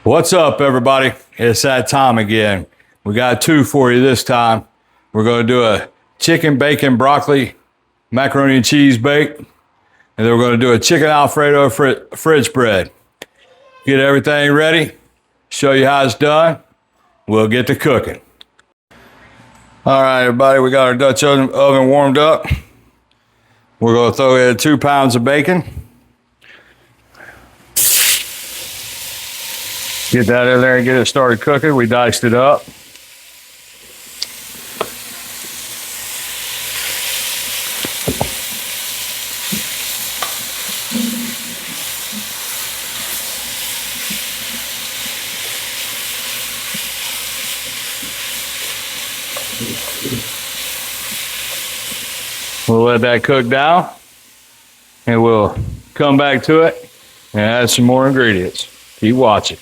What's up, everybody? It's that time again. We got two for you this time. We're going to do a chicken, bacon, broccoli, macaroni and cheese bake. And then we're going to do a chicken Alfredo fridge bread. Get everything ready, show you how it's done. We'll get to cooking. All right, everybody, we got our Dutch oven warmed up. We're going to throw in 2 pounds of bacon. Get that in there and get it started cooking. We diced it up. We'll let that cook down and we'll come back to it and add some more ingredients. Keep watching.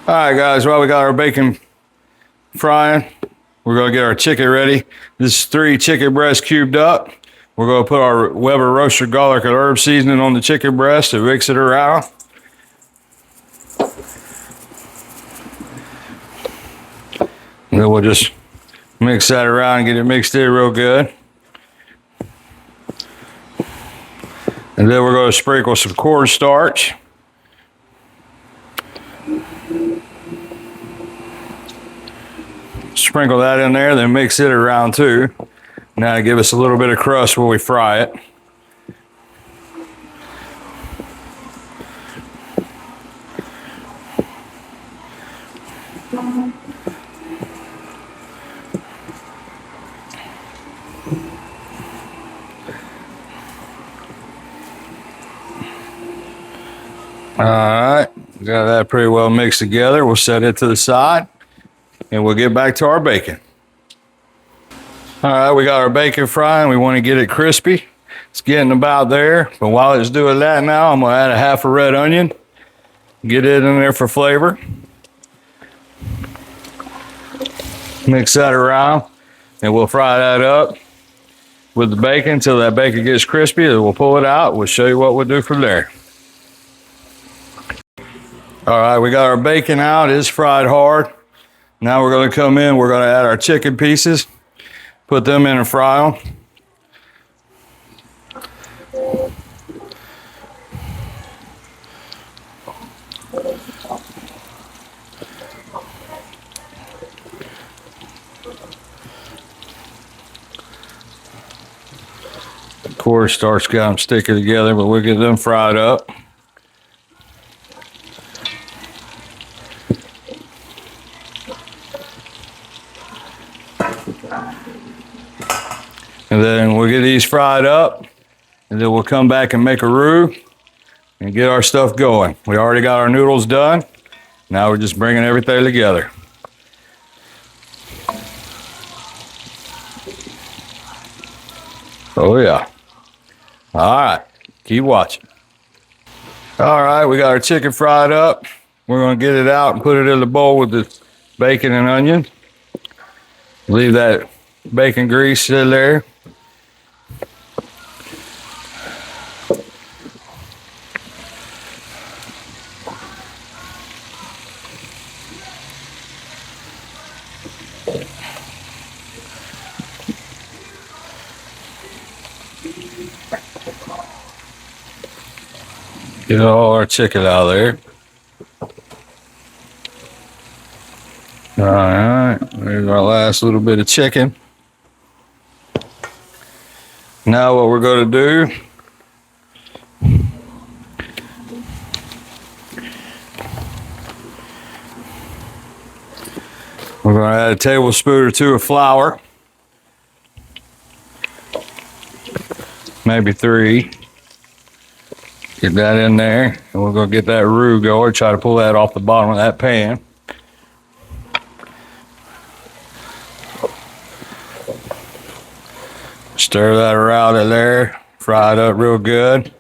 All right, guys, while we got our bacon frying, we're going to get our chicken ready. This is 3 chicken breasts cubed up. We're going to put our Weber roasted garlic and herb seasoning on the chicken breast and mix it around. And then we'll just mix that around and get it mixed in real good. And then we're going to sprinkle some cornstarch. Sprinkle that in there, then mix it around too. Now to give us a little bit of crust when we fry it. All right, got that pretty well mixed together. We'll set it to the side and we'll get back to our bacon. All right, we got our bacon frying. We want to get it crispy. It's getting about there, but while it's doing that now, I'm gonna add a half a red onion. Get it in there for flavor. Mix that around and we'll fry that up with the bacon until that bacon gets crispy. Then we'll pull it out. We'll show you what we'll do from there. All right, we got our bacon out. It's fried hard. Now we're going to come in. We're going to add our chicken pieces. Put them in and fry them. Of course, starch got them sticking together, but we'll get them fried up. And then we'll get these fried up, and then we'll come back and make a roux and get our stuff going. We already got our noodles done. Now we're just bringing everything together. Oh yeah. All right, keep watching. All right, we got our chicken fried up. We're gonna get it out and put it in the bowl with the bacon and onion. Leave that bacon grease in there. Get all our chicken out of there. All right, there's our last little bit of chicken. Now what we're going to do, we're going to add a tablespoon or 2 of flour, maybe 3. Get that in there, and we're going to get that roux going. Try to pull that off the bottom of that pan. Stir that around in there, fry it up real good.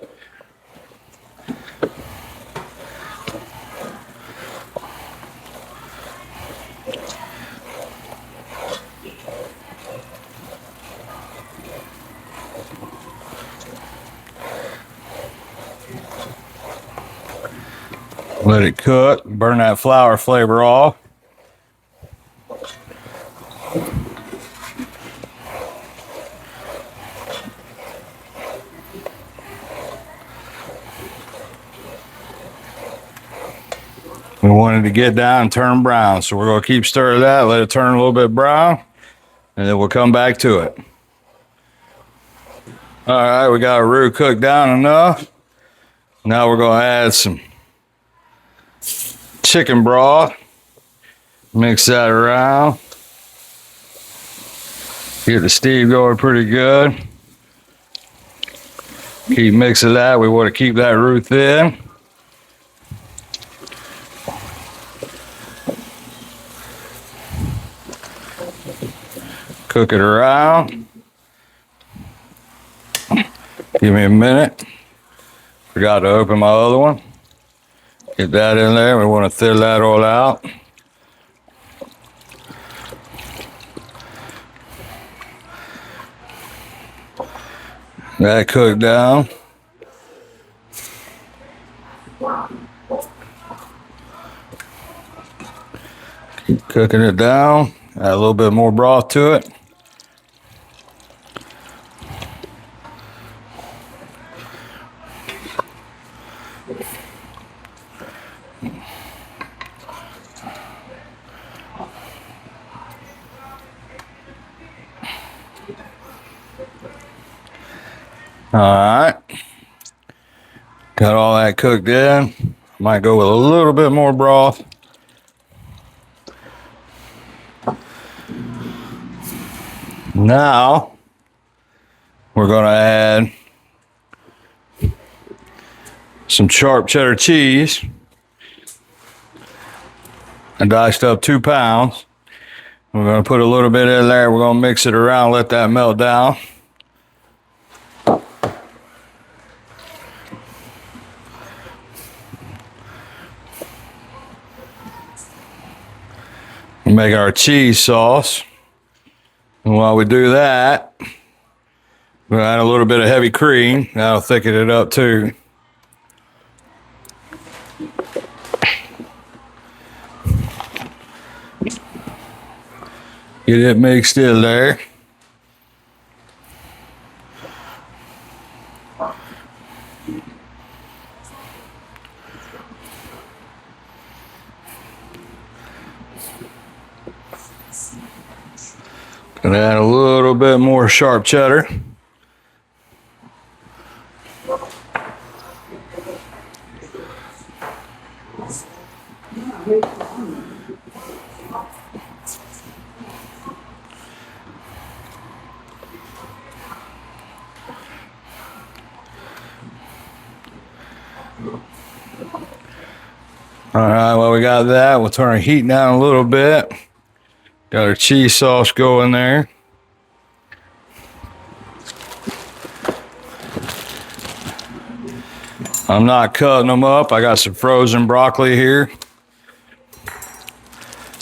Let it cook, burn that flour flavor off. We want it to get down and turn brown, so we're going to keep stirring that, let it turn a little bit brown, and then we'll come back to it. All right, we got our roux cooked down enough. Now we're going to add some chicken broth. Mix that around. Get the steam going pretty good. Keep mixing that. We want to keep that roux thin. Cook it around. Give me a minute. Forgot to open my other one. Get that in there. We want to thin that all out. That cooked down. Keep cooking it down. Add a little bit more broth to it. All right, got all that cooked in. Might go with a little bit more broth. Now we're going to add some sharp cheddar cheese. I diced up 2 pounds. We're going to put a little bit in there. We're going to mix it around, let that melt down. Make our cheese sauce. And while we do that, we'll add a little bit of heavy cream. That'll thicken it up too. Get it mixed in there. Gonna add a little bit more sharp cheddar. All right, well, we got that. We'll turn our heat down a little bit. Got our cheese sauce going there. I'm not cutting them up. I got some frozen broccoli here.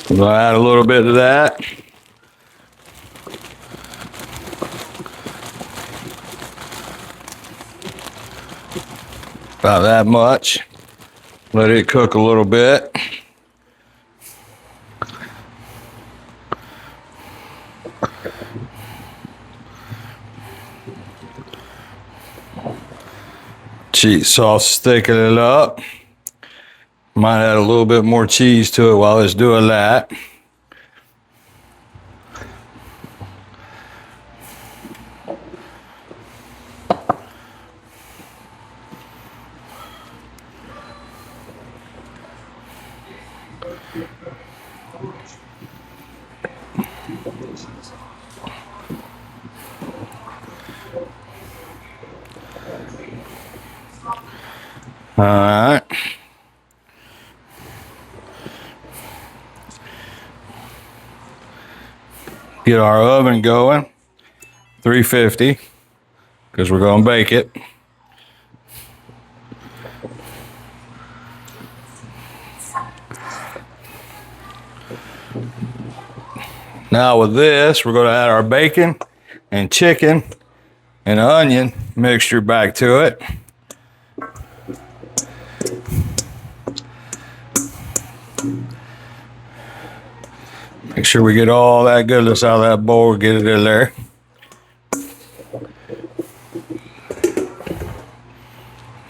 We'll add a little bit of that. About that much. Let it cook a little bit. Cheese sauce is thickening it up. Might add a little bit more cheese to it while it's doing that. All right. Get our oven going, 350, because we're going to bake it. Now with this, we're going to add our bacon and chicken and onion mixture back to it. Make sure we get all that goodness out of that bowl, get it in there.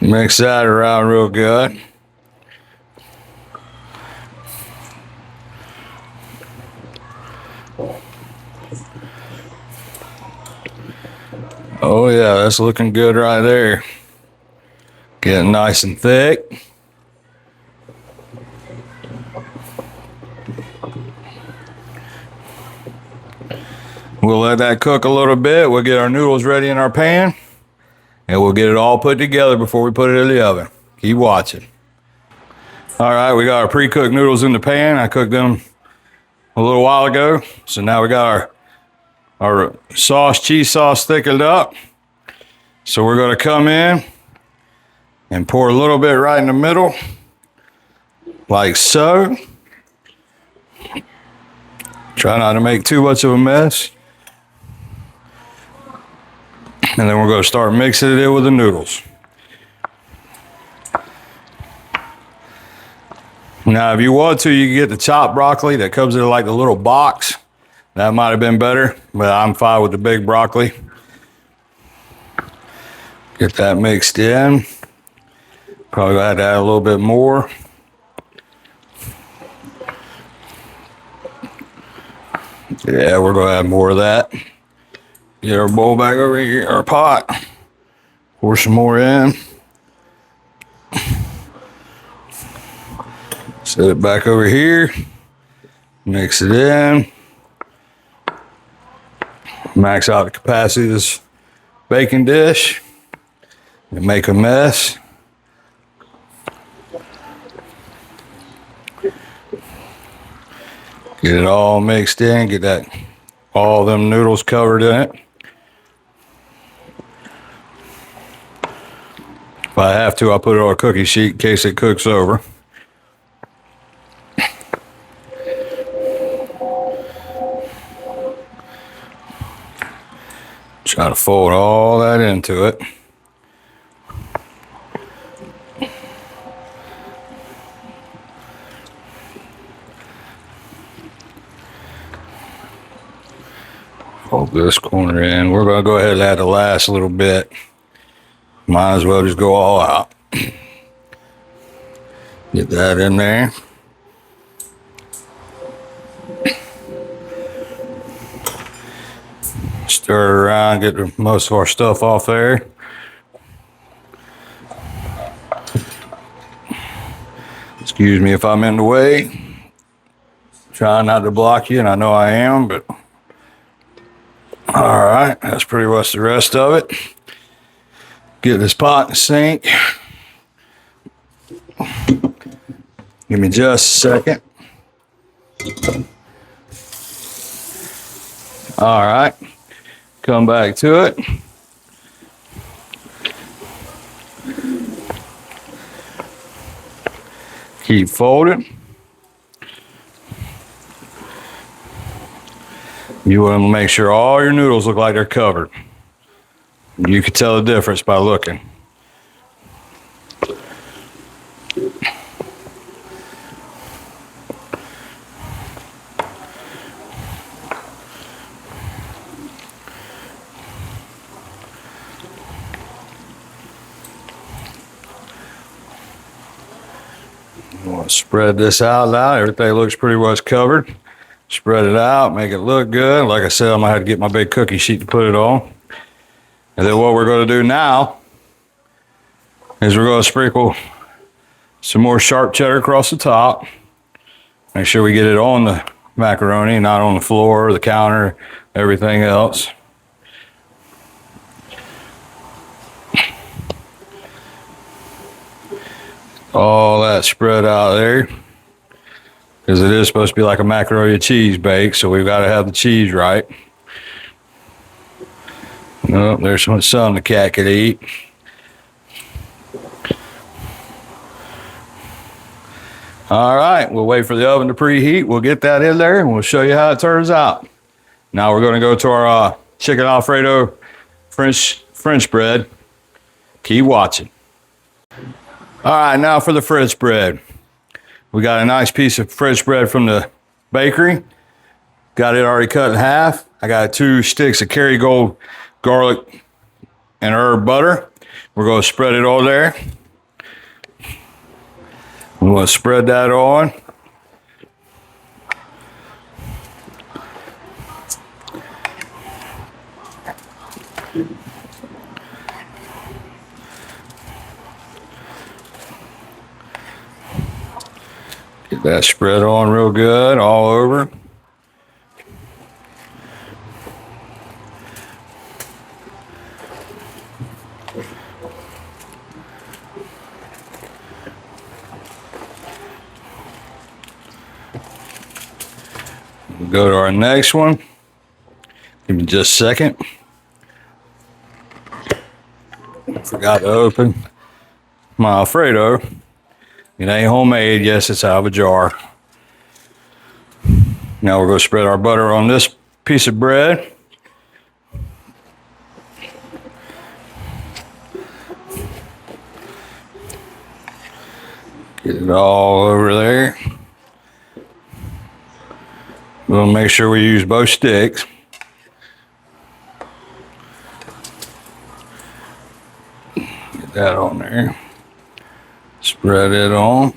Mix that around real good. Oh yeah, that's looking good right there. Getting nice and thick. We'll let that cook a little bit. We'll get our noodles ready in our pan, and we'll get it all put together before we put it in the oven. Keep watching. All right, we got our pre-cooked noodles in the pan. I cooked them a little while ago. So now we got our sauce, cheese sauce thickened up. So we're gonna come in and pour a little bit right in the middle, like so. Try not to make too much of a mess. And then we're gonna start mixing it in with the noodles. Now, if you want to, you can get the chopped broccoli that comes in like a little box. That might have been better, but I'm fine with the big broccoli. Get that mixed in. Probably gonna have to add a little bit more. Yeah, we're gonna add more of that. Get our bowl back over here, our pot. Pour some more in. Set it back over here. Mix it in. Max out the capacity of this baking dish. And make a mess. Get it all mixed in. Get that all them noodles covered in it. If I have to, I'll put it on a cookie sheet in case it cooks over. Try to fold all that into it. Fold this corner in. We're going to go ahead and add the last little bit. Might as well just go all out. Get that in there. Stir it around, get most of our stuff off there. Excuse me if I'm in the way. Trying not to block you, and I know I am, but all right, that's pretty much the rest of it. Get this pot in the sink. Give me just a second. All right, come back to it. Keep folding. You want to make sure all your noodles look like they're covered. You can tell the difference by looking. You want to spread this out now. Everything looks pretty much covered. Spread it out, make it look good. Like I said, I'm gonna have to get my big cookie sheet to put it on. And then what we're gonna do now is we're gonna sprinkle some more sharp cheddar across the top. Make sure we get it on the macaroni, not on the floor, the counter, everything else. All that spread out there. Because it is supposed to be like a macaroni and cheese bake, so we've got to have the cheese right. Oh, there's some the cat could eat. All right, we'll wait for the oven to preheat. We'll get that in there, and we'll show you how it turns out. Now we're going to go to our chicken Alfredo French bread. Keep watching. All right, now for the French bread. We got a nice piece of French bread from the bakery. Got it already cut in half. I got 2 sticks of Kerrygold garlic and herb butter. We're going to spread it all there. We're going to spread that on. Get that spread on real good all over. We'll go to our next one. Give me just a second. Forgot to open my Alfredo. It ain't homemade. Yes, it's out of a jar. Now we're going to spread our butter on this piece of bread. Get it all over there. We'll make sure we use both sticks. Get that on there. Spread it on.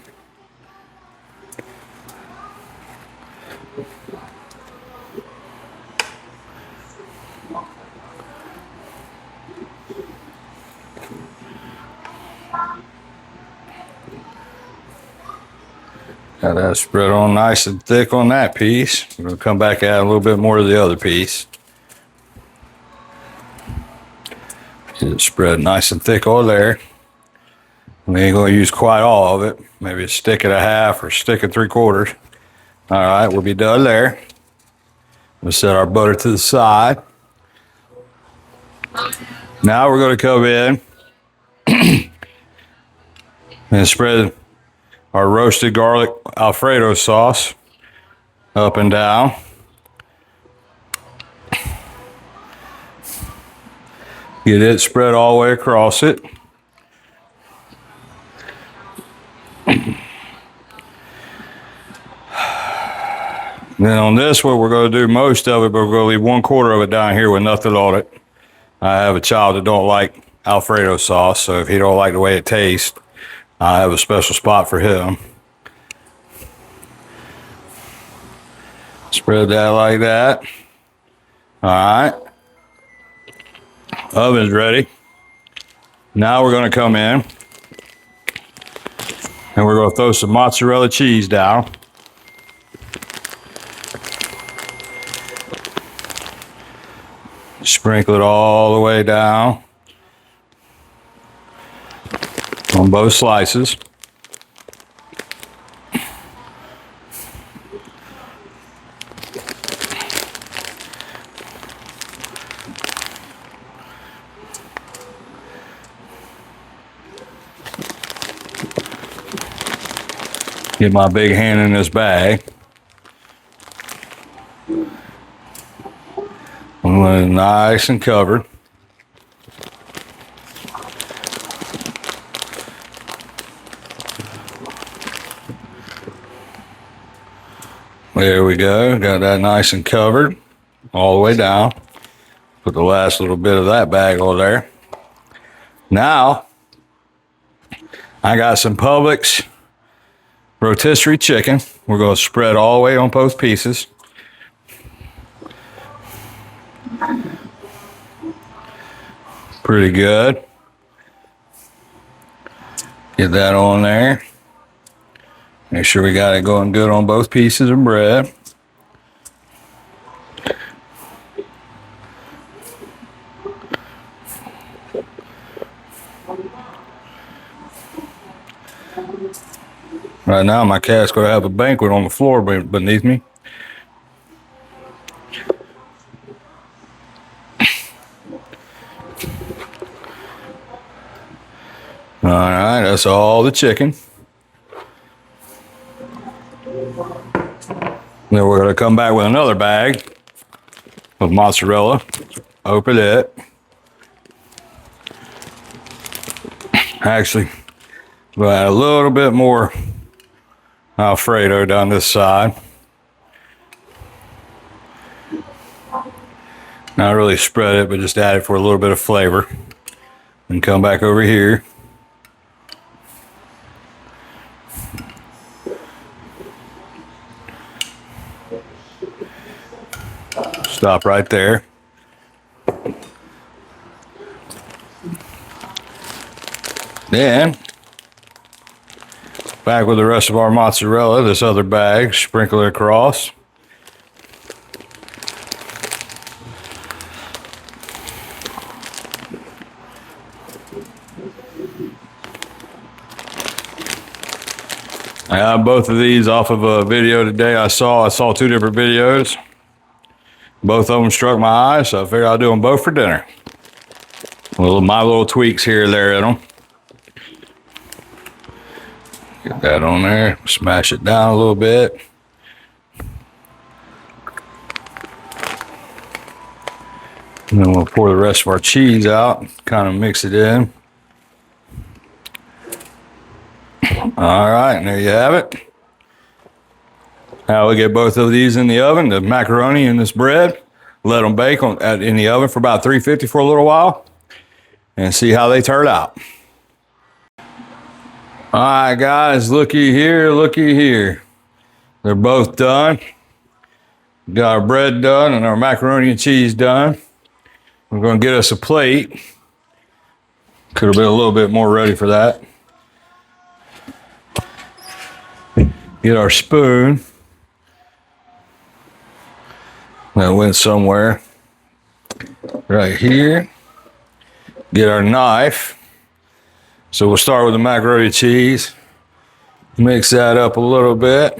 Got that spread on nice and thick on that piece. We're going to come back and add a little bit more to the other piece. Get it spread nice and thick over there. We ain't going to use quite all of it. Maybe a stick and a half or a stick and 3/4. All right, we'll be done there. We'll set our butter to the side. Now we're going to come in and spread our roasted garlic Alfredo sauce up and down. Get it spread all the way across it. Then on this one, we're going to do most of it, but we're going to leave 1/4 of it down here with nothing on it. I have a child that don't like Alfredo sauce, so if he don't like the way it tastes, I have a special spot for him. Spread that like that. All right. Oven's ready. Now we're going to come in and we're going to throw some mozzarella cheese down. Sprinkle it all the way down on both slices. Get my big hand in this bag. I'm going to nice and covered. There we go. Got that nice and covered all the way down. Put the last little bit of that bag over there. Now, I got some Publix rotisserie chicken. We're going to spread all the way on both pieces. Pretty good. Get that on there. Make sure we got it going good on both pieces of bread. Right now, my cat's going to have a banquet on the floor beneath me. All right, that's all the chicken. Then we're going to come back with another bag of mozzarella. Open it. Actually, we'll add a little bit more Alfredo down this side. Not really spread it, but just add it for a little bit of flavor. And come back over here. Stop right there. Then, back with the rest of our mozzarella, this other bag, sprinkle it across. I got both of these off of a video today. I saw two different videos. Both of them struck my eye, so I figured I'll do them both for dinner. My little tweaks here and there in them. Get that on there, smash it down a little bit. And then we'll pour the rest of our cheese out, kind of mix it in. All right, and there you have it. Now we get both of these in the oven, the macaroni and this bread. Let them bake in the oven for about 350 for a little while and see how they turn out. All right, guys, looky here, looky here. They're both done. Got our bread done and our macaroni and cheese done. We're going to get us a plate. Could have been a little bit more ready for that. Get our spoon. That went somewhere. Right here. Get our knife. So we'll start with the macaroni and cheese. Mix that up a little bit.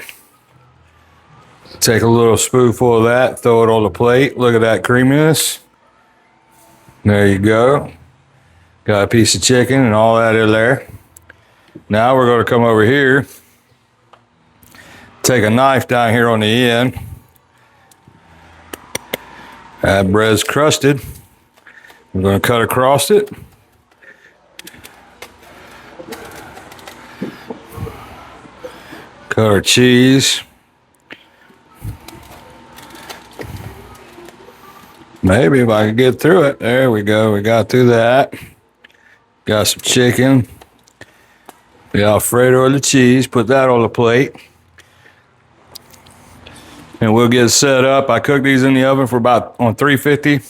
Take a little spoonful of that, throw it on the plate. Look at that creaminess. There you go. Got a piece of chicken and all that in there. Now we're going to come over here. Take a knife down here on the end. That bread's crusted. We're going to cut across it. Cut our cheese. Maybe if I can get through it. There we go. We got through that. Got some chicken. The Alfredo and the cheese. Put that on the plate. And we'll get set up. I cook these in the oven on 350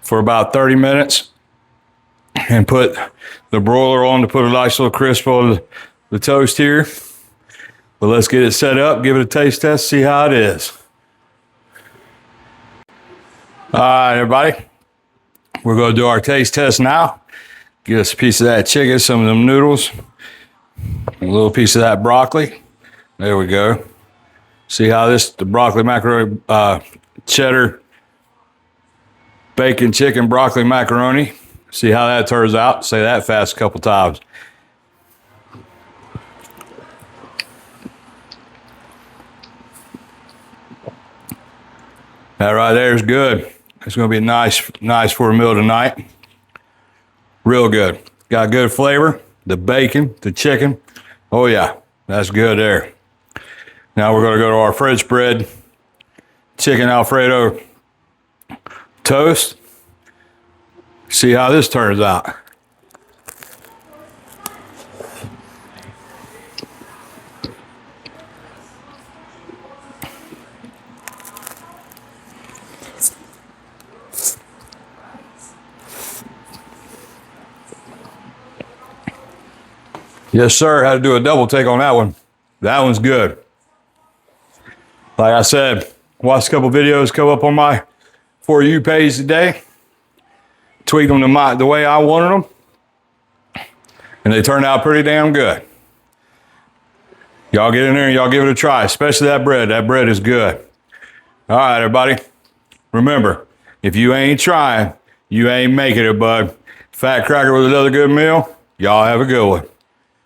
for about 30 minutes. And put the broiler on to put a nice little crisp on the toast here. But let's get it set up, give it a taste test, see how it is. All right, everybody. We're going to do our taste test now. Get us a piece of that chicken, some of them noodles, a little piece of that broccoli. There we go. See how the broccoli macaroni, cheddar, bacon, chicken, broccoli macaroni. See how that turns out. Say that fast a couple times. That right there is good. It's going to be nice for a meal tonight. Real good. Got good flavor. The bacon, the chicken. Oh yeah, that's good there. Now we're going to go to our French bread, chicken Alfredo toast. See how this turns out. Yes, sir. Had to do a double take on that one. That one's good. Like I said, watched a couple videos come up on my For You page today. Tweaked them to the way I wanted them. And they turned out pretty damn good. Y'all get in there and y'all give it a try, especially that bread. That bread is good. All right, everybody. Remember, if you ain't trying, you ain't making it, bud. Fat Cracker with another good meal. Y'all have a good one.